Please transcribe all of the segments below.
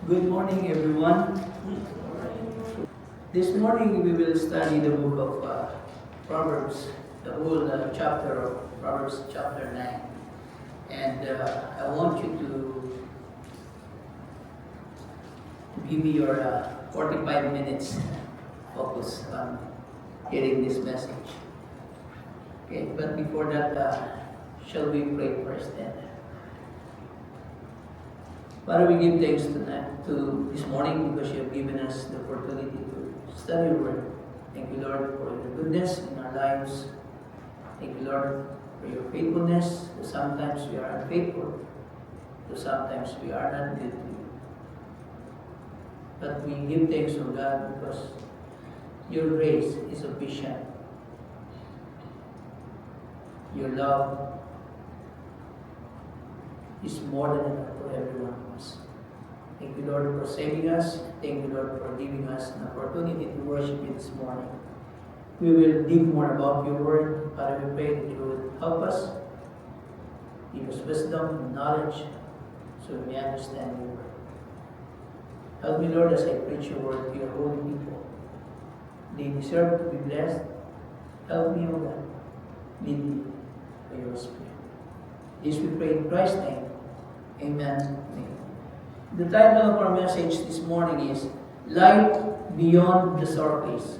Good morning, everyone. This morning we will study the book of Proverbs, the whole chapter of Proverbs, chapter 9. And I want you to give me your 45 minutes focus on hearing this message. Okay, but before that, shall we pray first then? Father, we give thanks to this morning because you have given us the opportunity to study your word. Thank you, Lord, for your goodness in our lives. Thank you, Lord, for your faithfulness. Sometimes we are unfaithful, sometimes we are not good to you. But we give thanks to God because your grace is sufficient. Your love is more than enough for every one of us. Thank you, Lord, for saving us. Thank you, Lord, for giving us an opportunity to worship you this morning. We will dig more about your word. Father, we pray that you would help us, give us wisdom and knowledge so we may understand your word. Help me, Lord, as I preach your word to your holy people. They deserve to be blessed. Help me, O God. Lead me by your Spirit. This we pray in Christ's name. Amen. The title of our message this morning is Light Beyond the Surface.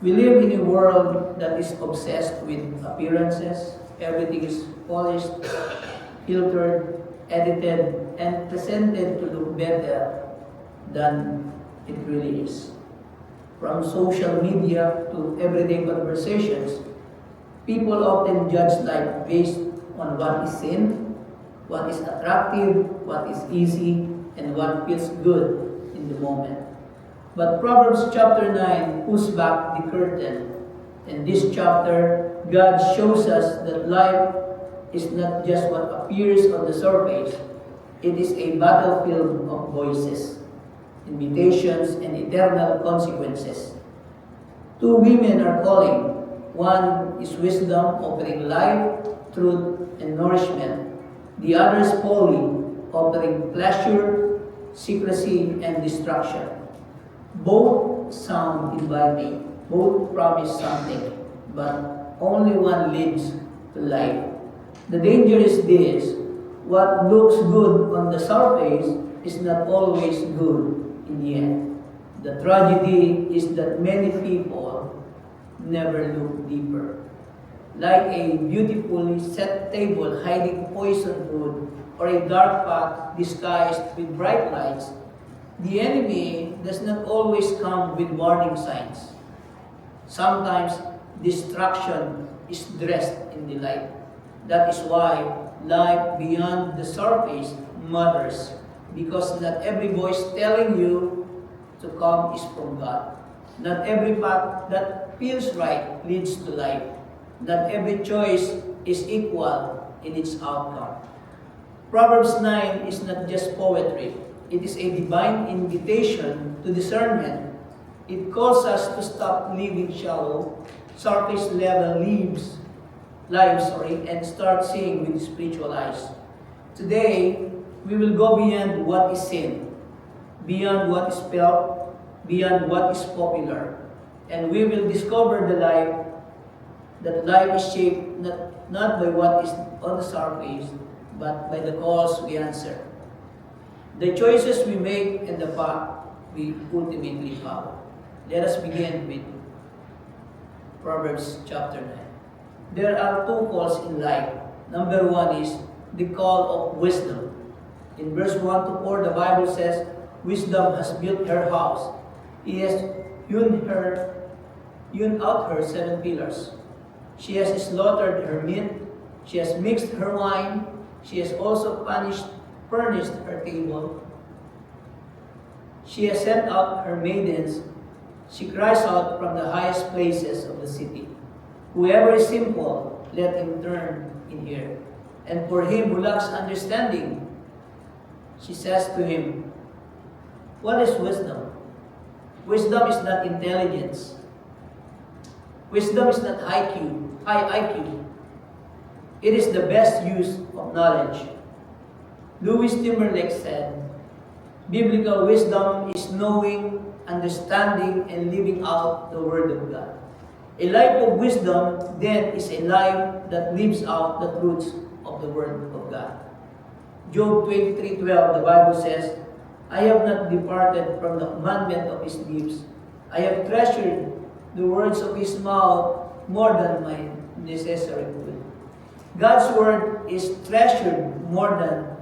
We live in a world that is obsessed with appearances. Everything is polished, filtered, edited, and presented to look better than it really is. From social media to everyday conversations, people often judge life based on what is seen, what is attractive, what is easy, and what feels good in the moment. But Proverbs chapter 9 pulls back the curtain. In this chapter, God shows us that life is not just what appears on the surface. It is a battlefield of voices, invitations, and eternal consequences. Two women are calling. One is wisdom, offering life, truth, and nourishment. The other is folly, offering pleasure, secrecy, and destruction. Both sound inviting, both promise something, but only one leads to life. The danger is this: what looks good on the surface is not always good in the end. The tragedy is that many people never look deeper. Like a beautifully set table hiding poisoned food or a dark path disguised with bright lights, the enemy does not always come with warning signs. Sometimes destruction is dressed in the light. That is why life beyond the surface matters, because not every voice telling you to come is from God. Not every path that feels right leads to life. Not every choice is equal in its outcome. Proverbs 9 is not just poetry. It is a divine invitation to discernment. It calls us to stop living shallow, surface-level lives, and start seeing with spiritual eyes. Today, we will go beyond what is seen, beyond what is felt, beyond what is popular, and we will discover that life is shaped not by what is on the surface, but by the calls we answer. The choices we make and the path we ultimately follow. Let us begin with Proverbs chapter 9. There are two calls in life. Number one is the call of wisdom. In verse 1 to 4, the Bible says, wisdom has built her house. He has hewn out her 7 pillars. She has slaughtered her meat. She has mixed her wine. She has also furnished her table. She has sent out her maidens. She cries out from the highest places of the city. Whoever is simple, let him turn in here. And for him who lacks understanding, she says to him, what is wisdom? Wisdom is not intelligence. Wisdom is not high IQ. It is the best use of knowledge. Louis Timberlake said, Biblical wisdom is knowing, understanding, and living out the Word of God. A life of wisdom, then, is a life that lives out the truths of the Word of God. Job 23:12, the Bible says, I have not departed from the commandment of His lips. I have treasured the words of His mouth more than my necessary food. God's Word is treasured more than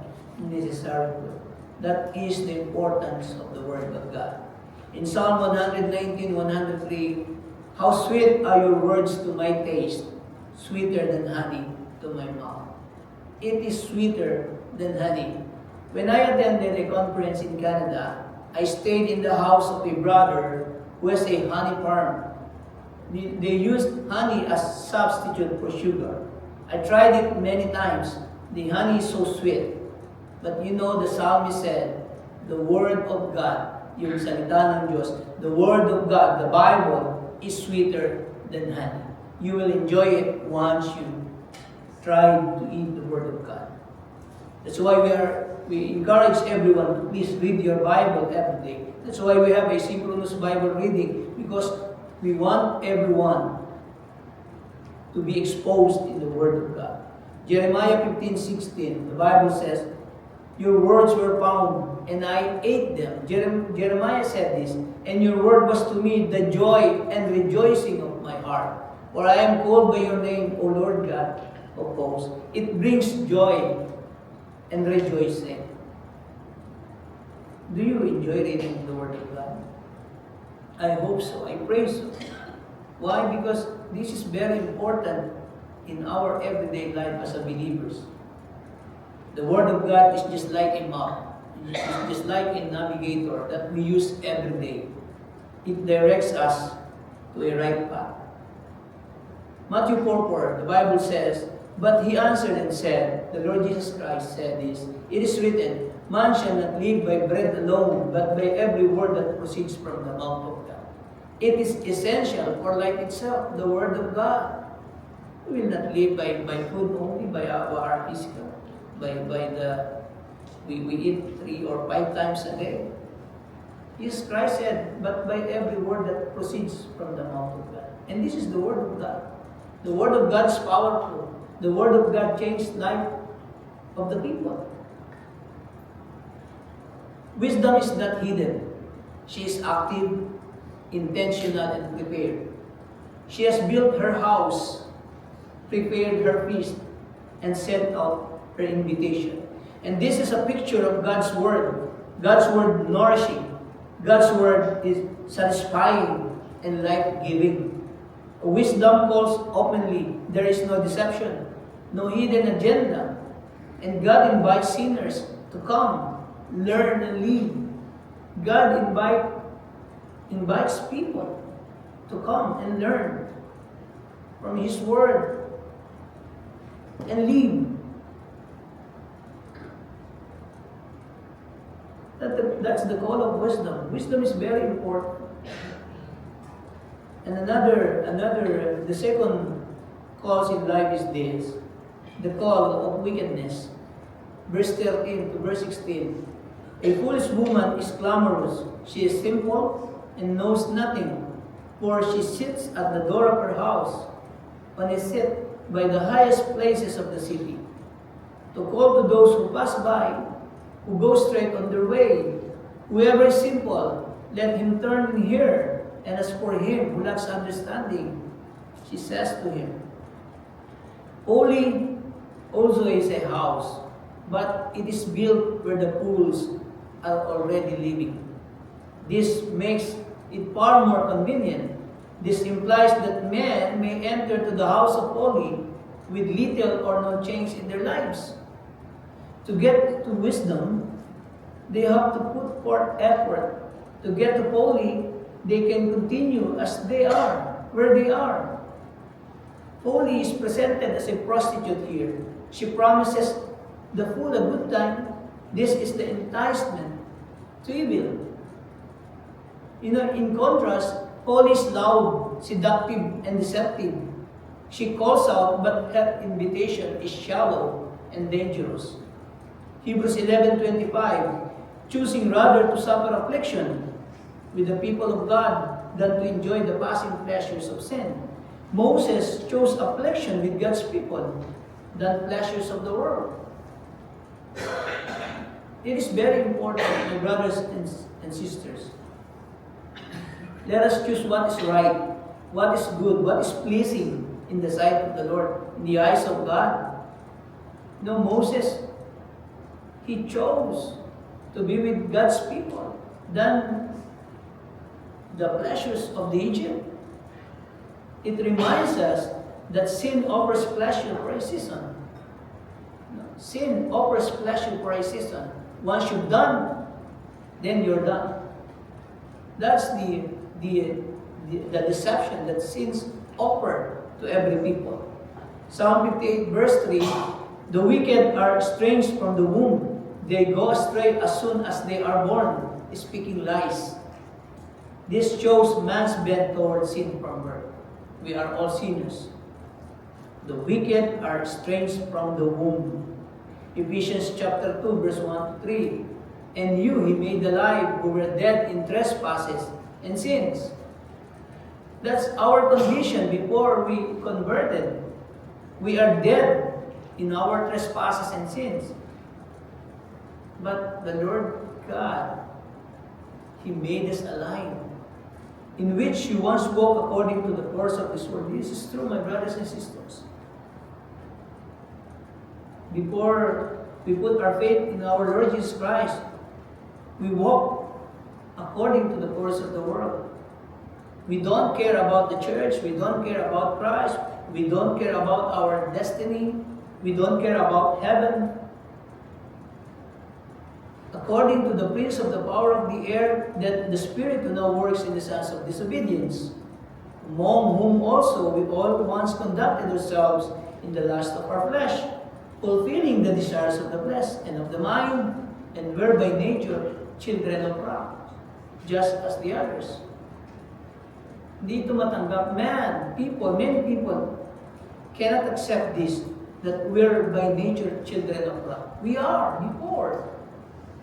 necessary food. That is the importance of the Word of God. In Psalm 119, 103, how sweet are your words to my taste, sweeter than honey to my mouth. It is sweeter than honey. When I attended a conference in Canada, I stayed in the house of a brother who has a honey farm. They used honey as substitute for sugar. I tried it many times. The honey is so sweet. But you know, the psalmist said, the Word of God, yung salita ng Diyos, the Word of God, the Bible, is sweeter than honey. You will enjoy it once you try to eat the Word of God. That's why we encourage everyone to please read your Bible every day. That's why we have a synchronous Bible reading, because we want everyone to be exposed in the Word of God. Jeremiah 15:16, the Bible says, your words were found, and I ate them. Jeremiah said this, and your word was to me the joy and rejoicing of my heart. For I am called by your name, O Lord God of hosts. It brings joy and rejoicing. Do you enjoy reading the Word of God? I hope so. I pray so. Why? Because this is very important in our everyday life as a believers. The Word of God is just like a map. It's just like a navigator that we use every day. It directs us to a right path. Matthew 4:4, the Bible says, but he answered and said, the Lord Jesus Christ said this, it is written, man shall not live by bread alone, but by every word that proceeds from the mouth of God. It is essential for life itself, the Word of God. We will not live by food only, by our physical. We eat 3 or 5 times a day. Jesus Christ said, but by every word that proceeds from the mouth of God. And this is the Word of God. The Word of God is powerful. The Word of God changed life of the people. Wisdom is not hidden. She is active, intentional, and prepared. She has built her house, prepared her feast, and sent out her invitation. And this is a picture of God's Word. God's Word nourishing. God's Word is satisfying and life-giving. Wisdom calls openly. There is no deception, no hidden agenda. And God invites sinners to come, learn, and live. God invites people to come and learn from His Word and live. That's the call of wisdom. Wisdom is very important. And the second cause in life is this, the call of wickedness. Verse 13 to verse 16. A foolish woman is clamorous. She is simple and knows nothing, for she sits at the door of her house, on a seat by the highest places of the city, to call to those who pass by, who go straight on their way. Whoever is simple, let him turn in here. And as for him who lacks understanding, she says to him, holy also is a house, but it is built where the fools are already living. This makes it far more convenient. This implies that men may enter to the house of holy with little or no change in their lives. To get to wisdom, they have to put forth effort. To get to holy, they can continue as they are, where they are. Holy is presented as a prostitute here. She promises the fool a good time. This is the enticement to evil. In contrast, holy is loud, seductive, and deceptive. She calls out, but her invitation is shallow and dangerous. Hebrews 11:25. choosing rather to suffer affliction with the people of God than to enjoy the passing pleasures of sin. Moses chose affliction with God's people than pleasures of the world. It is very important, my brothers and sisters. Let us choose what is right, what is good, what is pleasing in the sight of the Lord, in the eyes of God. No, Moses, he chose to be with God's people than the pleasures of the Egypt. It reminds us that sin offers pleasure for a season. Sin offers pleasure for a season. Once you're done, then you're done. That's the deception that sins offer to every people. Psalm 58 verse 3, the wicked are estranged from the womb. They go astray as soon as they are born, speaking lies. This shows man's bent toward sin from birth. We are all sinners. The wicked are estranged from the womb. Ephesians chapter 2 verse 1 to 3. And you he made alive who were dead in trespasses and sins. That's our condition before we converted. We are dead in our trespasses and sins. But the Lord God, He made us alive, in which you once walked according to the course of this world. This is true, my brothers and sisters. Before we put our faith in our Lord Jesus Christ, we walk according to the course of the world. We don't care about the church. We don't care about Christ. We don't care about our destiny. We don't care about heaven. According to the prince of the power of the air, that the Spirit who now works in the sons of disobedience, among whom also we all once conducted ourselves in the lust of our flesh, fulfilling the desires of the flesh and of the mind, and were by nature children of wrath, just as the others. Dito matanggap, many people cannot accept this, that we're by nature children of wrath. We are before.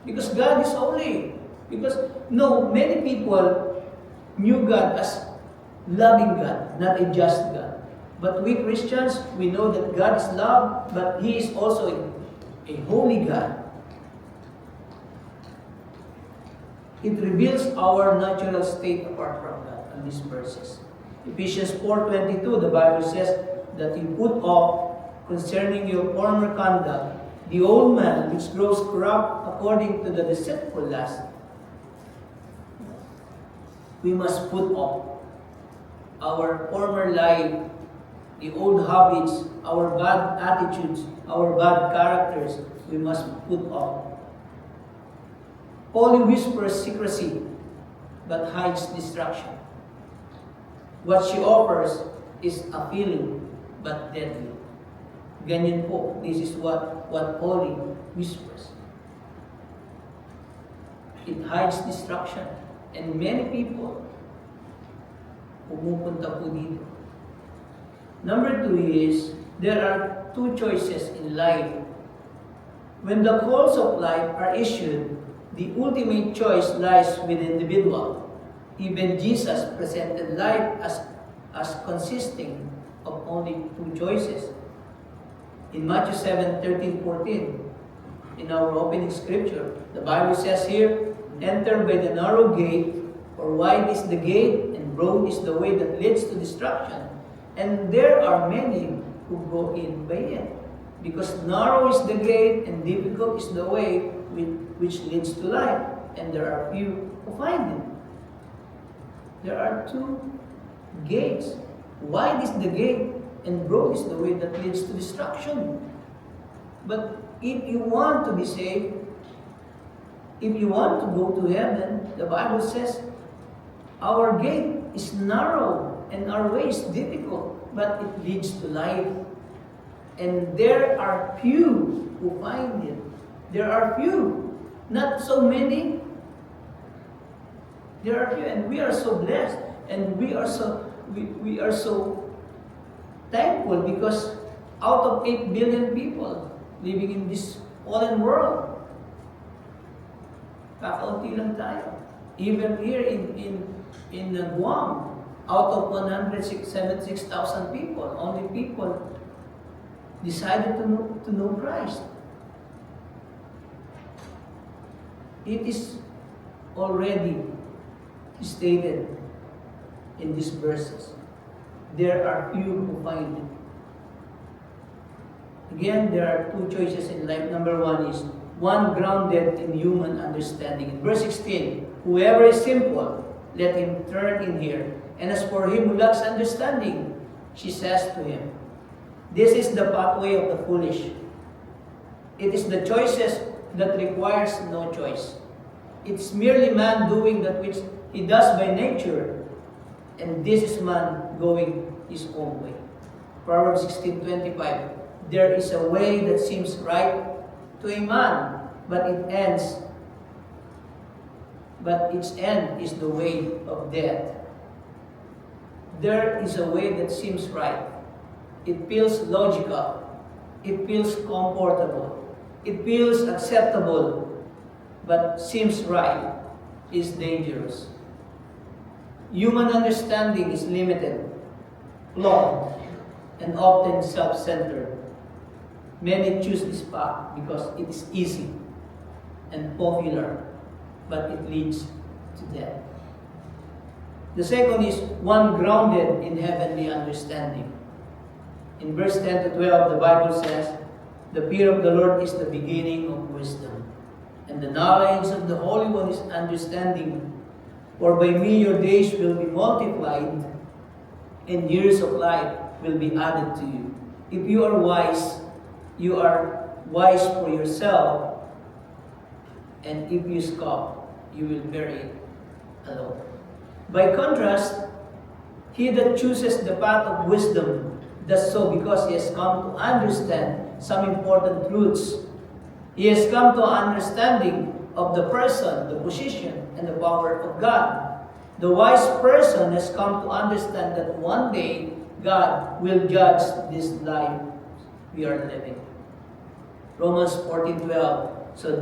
Because God is holy. Because, many people knew God as loving God, not a just God. But we Christians, we know that God is love, but He is also a holy God. It reveals our natural state apart from God in these verses. Ephesians 4:22, the Bible says that you put off concerning your former conduct the old man which grows corrupt according to the deceitful lust. We must put off our former life, the old habits, our bad attitudes, our bad characters. We must put off. Folly whispers secrecy, but hides destruction. What she offers is appealing, but deadly. Ganyan po, this is what folly whispers. It hides destruction. And many people pumupunta po dito. Number 2 is, there are two choices in life. When the calls of life are issued, the ultimate choice lies with the individual. Even Jesus presented life as consisting of only two choices. In Matthew 7:13-14, in our opening scripture, the Bible says here, enter by the narrow gate, for wide is the gate, and broad is the way that leads to destruction. And there are many who go in by it. Because narrow is the gate, and difficult is the way which leads to life, and there are few who find it. There are two gates. Wide is the gate, and broad is the way that leads to destruction. But if you want to be saved, if you want to go to heaven, the Bible says, our gate is narrow and our way is difficult, but it leads to life. And there are few who find it. There are few, not so many. There are few, and we are so blessed, and we are so thankful, because out of 8 billion people living in this fallen world, Kakaunti lang tayo. Even here in Guam, out of 176,000 people, only people decided to know Christ. It is already stated in these verses. There are few who find it. Again, there are two choices in life. Number one is one grounded in human understanding. In verse 16, whoever is simple, let him turn in here. And as for him who lacks understanding, she says to him, this is the pathway of the foolish. It is the choices that requires no choice. It's merely man doing that which he does by nature, and this is man going his own way. Proverbs 16:25. There is a way that seems right to a man, but its end is the way of death. There is a way that seems right. It feels logical. It feels comfortable. It feels acceptable, but seems right is dangerous. Human understanding is limited, flawed, and often self-centered. Many choose this path because it is easy and popular, but it leads to death. The second is one grounded in heavenly understanding. In verse 10 to 12, the Bible says, the fear of the Lord is the beginning of wisdom, and the knowledge of the Holy One is understanding. For by me your days will be multiplied, and years of life will be added to you. If you are wise for yourself, and if you scoff, you will bear it alone. By contrast, he that chooses the path of wisdom does so because he has come to understand some important truths. He has come to understanding of the person, the position, and the power of God. The wise person has come to understand that one day God will judge this life we are living. Romans 14:12. So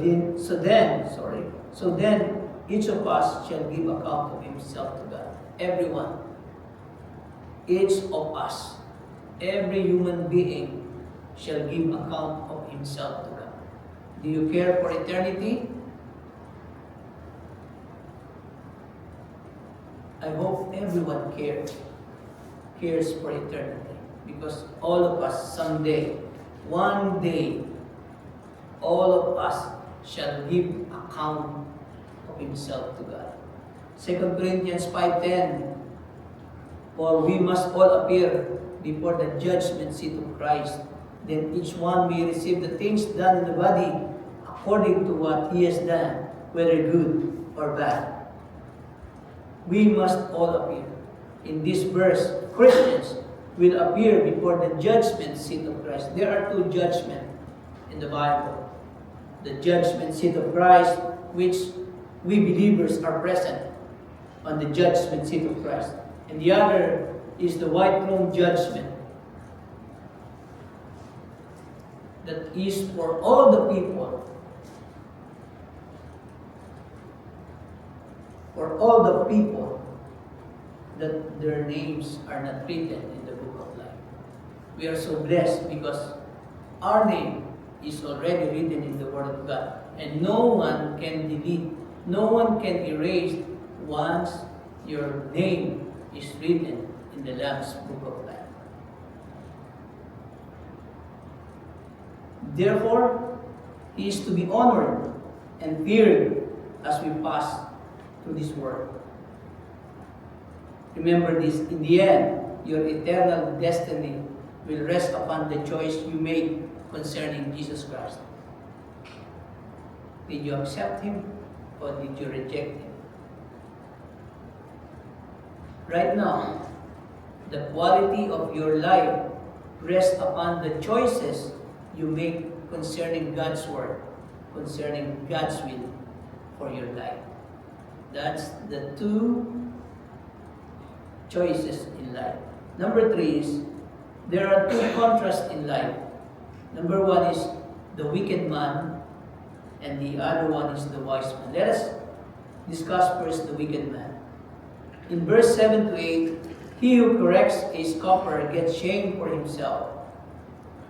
then each of us shall give account of himself to God. Everyone. Each of us. Every human being shall give account of himself to God. Do you care for eternity? I hope everyone cares for eternity. Because all of us someday, one day, all of us shall give account of himself to God. 2 Corinthians 5:10. For we must all appear before the judgment seat of Christ. Then each one may receive the things done in the body according to what he has done, whether good or bad. We must all appear. In this verse, Christians will appear before the judgment seat of Christ. There are two judgments in the Bible. The judgment seat of Christ, which we believers are present on the judgment seat of Christ. And the other is the white throne judgment. That is for all the people. For all the people that their names are not written in the book of life. We are so blessed because our name is already written in the Word of God. And no one can delete, no one can erase once your name is written in the Lamb's book of life. Therefore, he is to be honored and feared as we pass through this world. Remember this, in the end, your eternal destiny will rest upon the choice you made concerning Jesus Christ. Did you accept him or did you reject him? Right now, the quality of your life rests upon the choices you make concerning God's word, concerning God's will for your life. That's the two choices in life. Number 3 is, there are two contrasts in life. Number 1 is the wicked man, and the other one is the wise man. Let us discuss first the wicked man. In verse 7 to 8, he who corrects a scoffer gets shame for himself,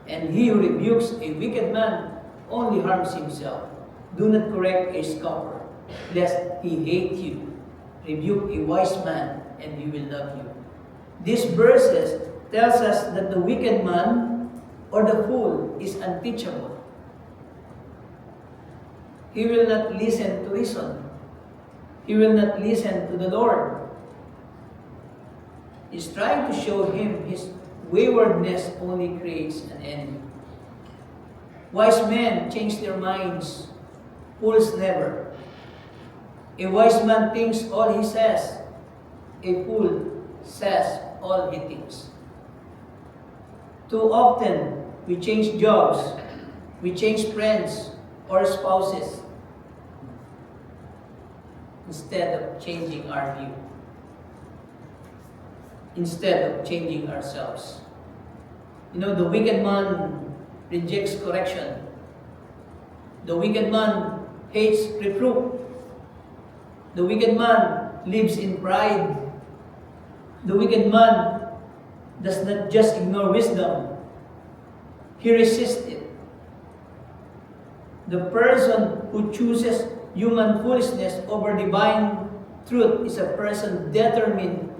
and he who rebukes a wicked man only harms himself. Do not correct a scoffer, lest he hate you. Rebuke a wise man, and he will love you. These verses tells us that the wicked man or the fool is unteachable. He will not listen to reason. He will not listen to the Lord. He's trying to show him his waywardness only creates an enemy. Wise men change their minds. Fools never. A wise man thinks all he says. A fool says all he thinks. Too often, we change jobs, we change friends or spouses instead of changing our view, instead of changing ourselves. You know, the wicked man rejects correction. The wicked man hates reproof. The wicked man lives in pride. The wicked man does not just ignore wisdom, he resists it. The person who chooses human foolishness over divine truth is a person determined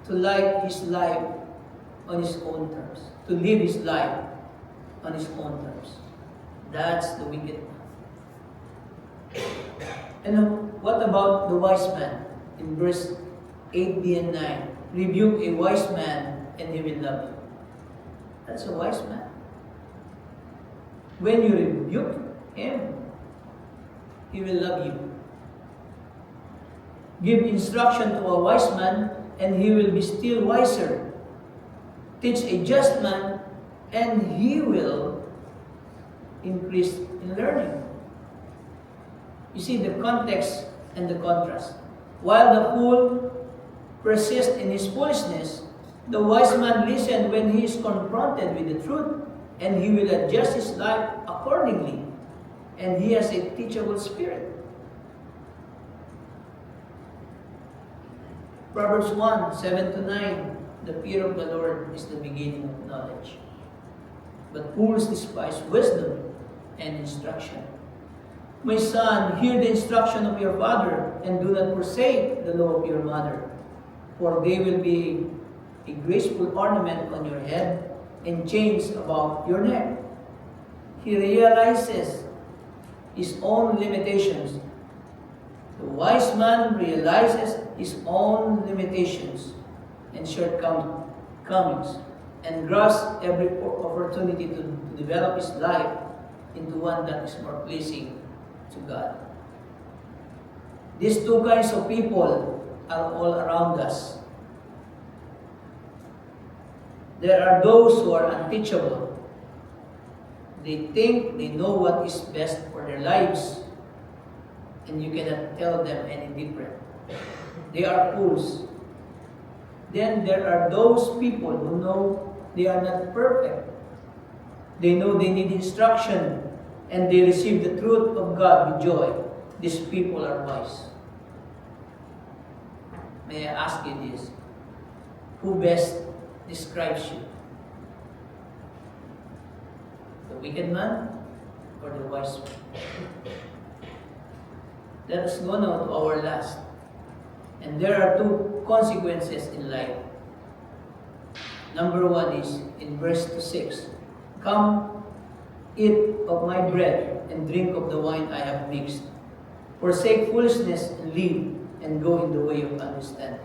to live his life on his own terms, to live his life on his own terms. That's the wicked man. And what about the wise man? In verse 8b and 9, rebuke a wise man and he will love you. That's a wise man. When you rebuke him, he will love you. Give instruction to a wise man and he will be still wiser. Teach a just man and he will increase in learning. You see the context and the contrast. While the fool persists in his foolishness, the wise man listens when he is confronted with the truth, and he will adjust his life accordingly, and he has a teachable spirit. Proverbs 1, 7 to 9, the fear of the Lord is the beginning of knowledge, but fools despise wisdom and instruction. My son, hear the instruction of your father, and do not forsake the law of your mother, for they will be a graceful ornament on your head and chains about your neck. He realizes his own limitations. The wise man realizes his own limitations and shortcomings and grasps every opportunity to develop his life into one that is more pleasing to God. These two kinds of people are all around us. There are those who are unteachable. They think they know what is best for their lives, and you cannot tell them any different. They are fools. Then there are those people who know they are not perfect. They know they need instruction, and they receive the truth of God with joy. These people are wise. May I ask you this? Who best describes you? The wicked man or the wise man? Let us go now to our last. And there are two consequences in life. Number one is in verse 6. Come, eat of my bread and drink of the wine I have mixed. Forsake foolishness and live, and go in the way of understanding.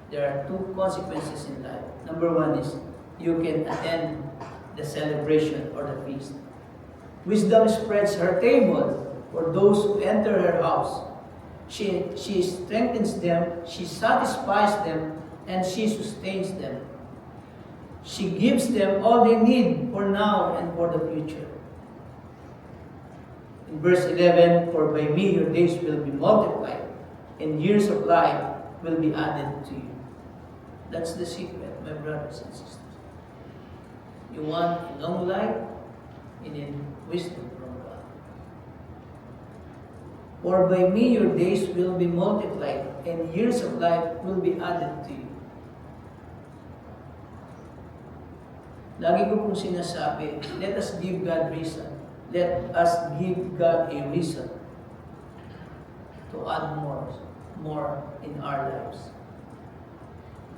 There are two consequences in life. Number one is you can attend the celebration or the feast. Wisdom spreads her table for those who enter her house. She strengthens them, she satisfies them, and she sustains them. She gives them all they need for now and for the future. In verse 11, for by me your days will be multiplied, and years of life will be added to you. That's the secret, my brothers and sisters. You want a long life? You need wisdom from God. For by me your days will be multiplied, and years of life will be added to you. Lagi ko pong sinasabi, let us give God reason. Let us give God a reason to add more in our lives.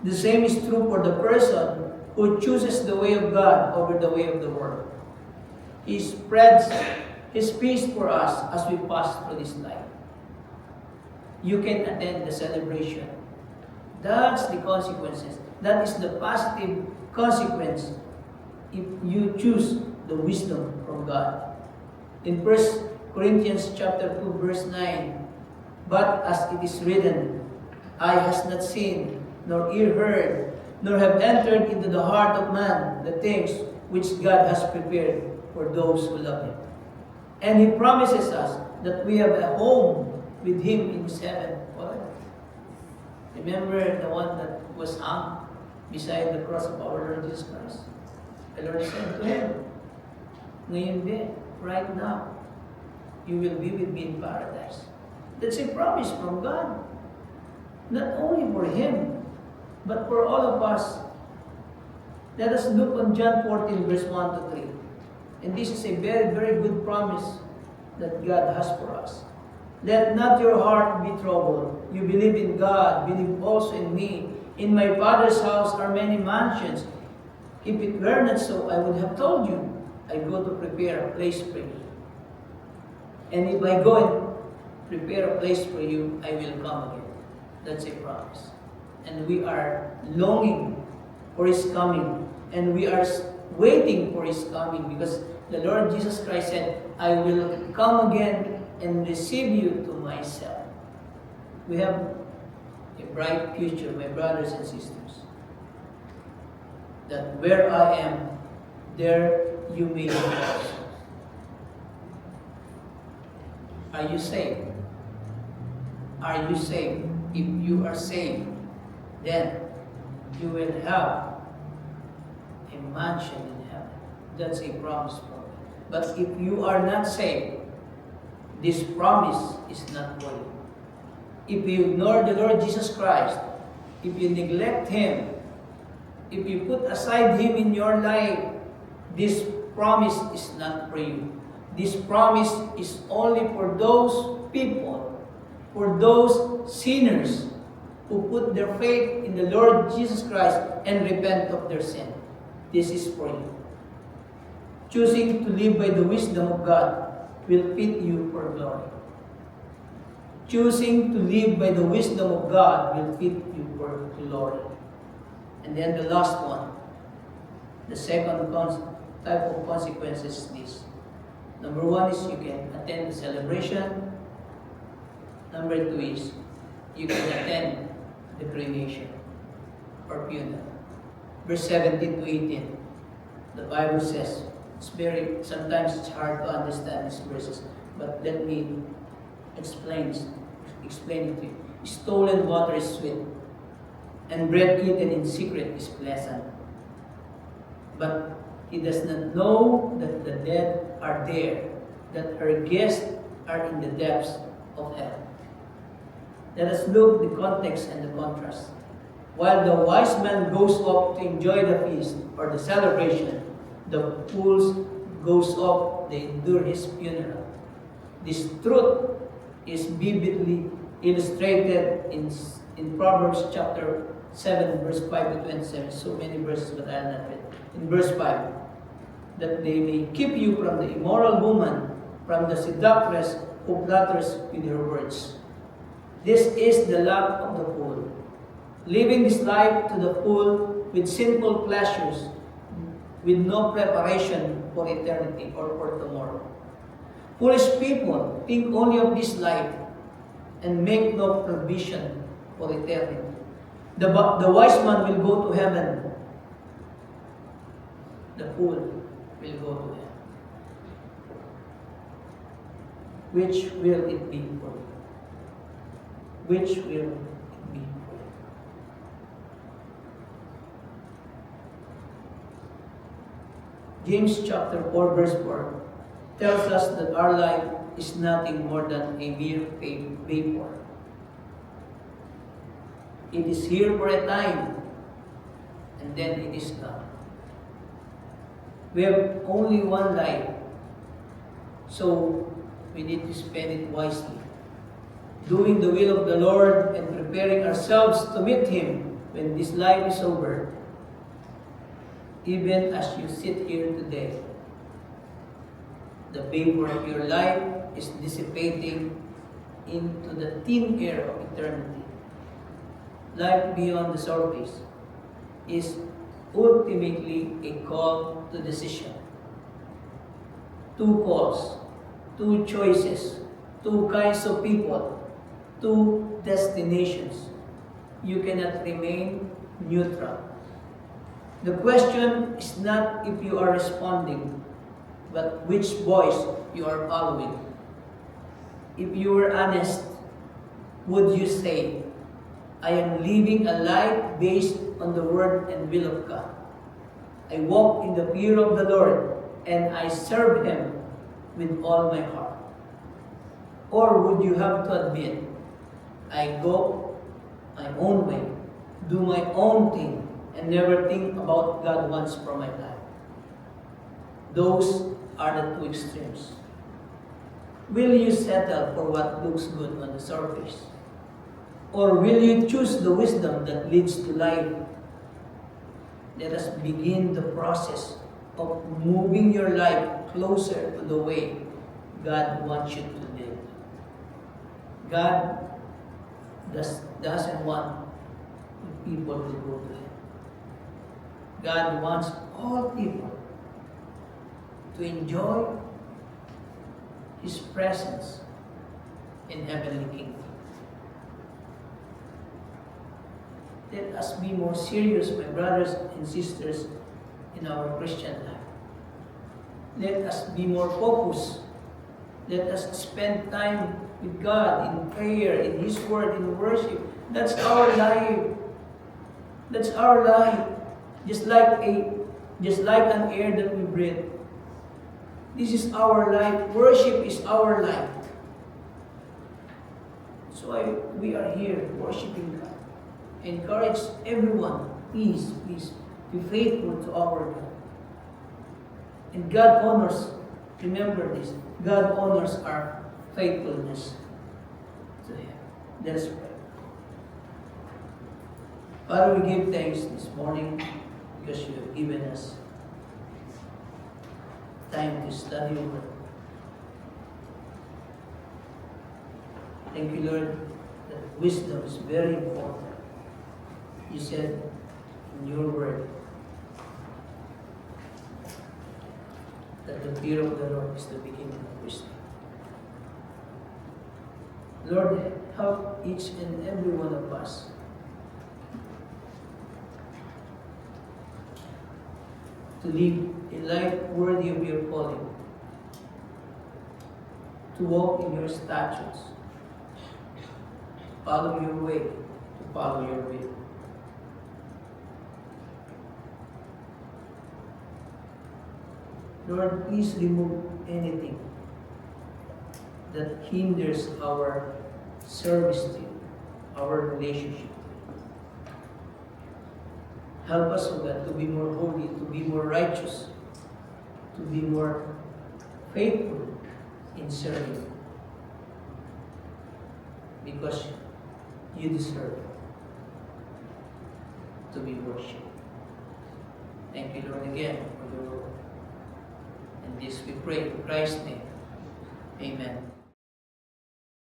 The same is true for the person who chooses the way of God over the way of the world. He spreads His peace for us as we pass through this life. You can attend the celebration. That's the consequences. That is the positive consequence if you choose the wisdom from God. In 1 Corinthians chapter 2, verse 9, but as it is written, eye has not seen, nor ear heard, nor have entered into the heart of man the things which God has prepared for those who love Him. And He promises us that we have a home with Him in His heaven forever. Remember the one that was hung beside the cross of our Lord Jesus Christ? The Lord said to him, ngayon din, right now, you will be with me in paradise. That's a promise from God. Not only for him, but for all of us. Let us look on John 14, verse 1 to 3. And this is a very, very good promise that God has for us. Let not your heart be troubled. You believe in God, believe also in me. In my Father's house are many mansions. If it were not so, I would have told you, I go to prepare a place for you. And if I go and prepare a place for you, I will come again. That's a promise. And we are longing for His coming. And we are waiting for His coming because the Lord Jesus Christ said, I will come again and receive you to myself. We have a bright future, my brothers and sisters. That where I am, there you may be also. Are you saved? Are you saved? If you are saved, then you will have a mansion in heaven. That's a promise from me. But if you are not saved, this promise is not for you. If you ignore the Lord Jesus Christ, if you neglect Him, if you put aside Him in your life, this promise is not for you. This promise is only for those people, for those sinners who put their faith in the Lord Jesus Christ and repent of their sin. This is for you. Choosing to live by the wisdom of God will fit you for glory. Choosing to live by the wisdom of God will fit you for glory. And then the last one, the second type of consequence is this. Number one is you can attend the celebration. Number two is you can attend the cremation or funeral. Verse 17 to 18, the Bible says, sometimes it's hard to understand these verses, but let me explain it to you. Stolen water is sweet, and bread eaten in secret is pleasant. But he does not know that the dead are there, that her guests are in the depths of hell. Let us look at the context and the contrast. While the wise man goes up to enjoy the feast or the celebration, the fools goes up, they endure his funeral. This truth is vividly illustrated in Proverbs chapter 7, verse 5 to 27. So many verses, but I'll not read. In verse 5, that they may keep you from the immoral woman, from the seductress who flatters with her words. This is the love of the fool, living this life to the full with sinful pleasures, with no preparation for eternity or for tomorrow. Foolish people think only of this life and make no provision for eternity. The wise man will go to heaven. The fool will go to hell. Which will it be for you? Which will it be for you? James chapter 4, verse 4. tells us that our life is nothing more than a mere vapor. It is here for a time, and then it is gone. We have only one life, so we need to spend it wisely, doing the will of the Lord and preparing ourselves to meet Him when this life is over. Even as you sit here today, the vapor of your life is dissipating into the thin air of eternity. Life beyond the surface is ultimately a call to decision. Two calls, two choices, two kinds of people, two destinations. You cannot remain neutral. The question is not if you are responding, but which voice you are following. If you were honest, would you say, I am living a life based on the word and will of God. I walk in the fear of the Lord, and I serve Him with all my heart. Or would you have to admit, I go my own way, do my own thing, and never think about what God wants for my life? Those are the two extremes. Will you settle for what looks good on the surface? Or will you choose the wisdom that leads to life? Let us begin the process of moving your life closer to the way God wants you to live. God doesn't want people to go to Him. God wants all people to enjoy His presence in heavenly kingdom. Let us be more serious, my brothers and sisters, in our Christian life. Let us be more focused. Let us spend time with God in prayer, in His Word, in worship. That's our life. That's our life. Just like an air that we breathe. This is our life. Worship is our life. So we are here worshiping God. Encourage everyone, please be faithful to our God. And God honors, remember this, God honors our faithfulness to Him. Let us pray. Father, we give thanks this morning because you have given us time to study your word. Thank you, Lord, that wisdom is very important. You said in your word that the fear of the Lord is the beginning of wisdom. Lord, help each and every one of us to live a life worthy of your calling, to walk in your statutes, follow your way, to follow your will. Lord, please remove anything that hinders our service to you, our relationship. Help us, O God, to be more holy, to be more righteous, to be more faithful in serving. Because you deserve to be worshipped. Thank you, Lord, again for your word. And this we pray in Christ's name. Amen.